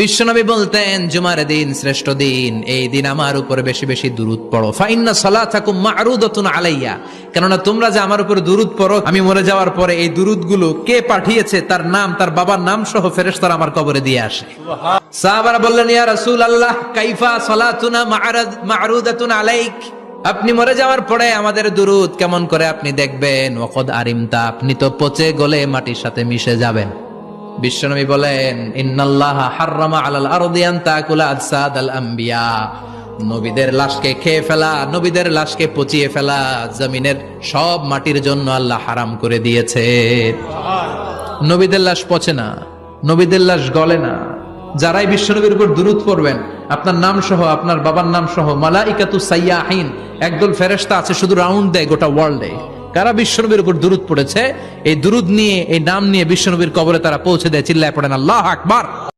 বিশ্বনবী বলতেন জুমার দিন শ্রেষ্ঠ দিন, এই দিন আমার উপর বেশি বেশি দুরূদ পড়ো। ফাইন্না সালাতাকুম মা'রুদাতুন আলাইয়া, কেননা তোমরা যে আমার উপর দুরূদ পড়ো, আমি মরে যাওয়ার পরে এই দুরূদগুলো কে পাঠিয়েছে তার নাম, তার বাবার নাম সহ ফেরেশতারা আমার কবরে দিয়ে আসে। সাহাবারা বললেন, ইয়া রাসূলুল্লাহ কাইফা সালাতুনা মা'রুদাতুন আলাইক, আপনি মরে যাওয়ার পরে আমাদের দুরূদ কেমন করে আপনি দেখবেন? ওয়াকাদ আরিমতা, আপনি তো পচে গলে মাটির সাথে মিশে যাবেন। বিশ্বনবী বলেন, ইন্নাল্লাহা হাররামা আলাল আরদি আন তাকুলা আজসাদাল আম্বিয়া, নবীদের লাশকে খেয়ে ফেলা, নবীদের লাশকে পচিয়ে ফেলা জমিনের সব মাটির জন্য আল্লাহ হারাম করে দিয়েছে। নবীদের লাশ পচে না, নবীদের লাশ গলে না। যারাই বিশ্বনবীর উপর দুরূদ পড়বেন, আপনার নাম সহ, আপনার বাবার নাম সহ, মালাইকাতু সাইয়াহিন, একদল ফেরেশতা আছে শুধু রাউন্ড দেয় গোটা ওয়ার্ল্ডে। কারা বিশ্বনবীর উপর দুরূদ পড়েছে, এই দুরূদ নিয়ে, এই নাম নিয়ে বিশ্বনবীর কবরে তারা পৌঁছে দেয়। চিল্লায় পড়েন আল্লাহু আকবার।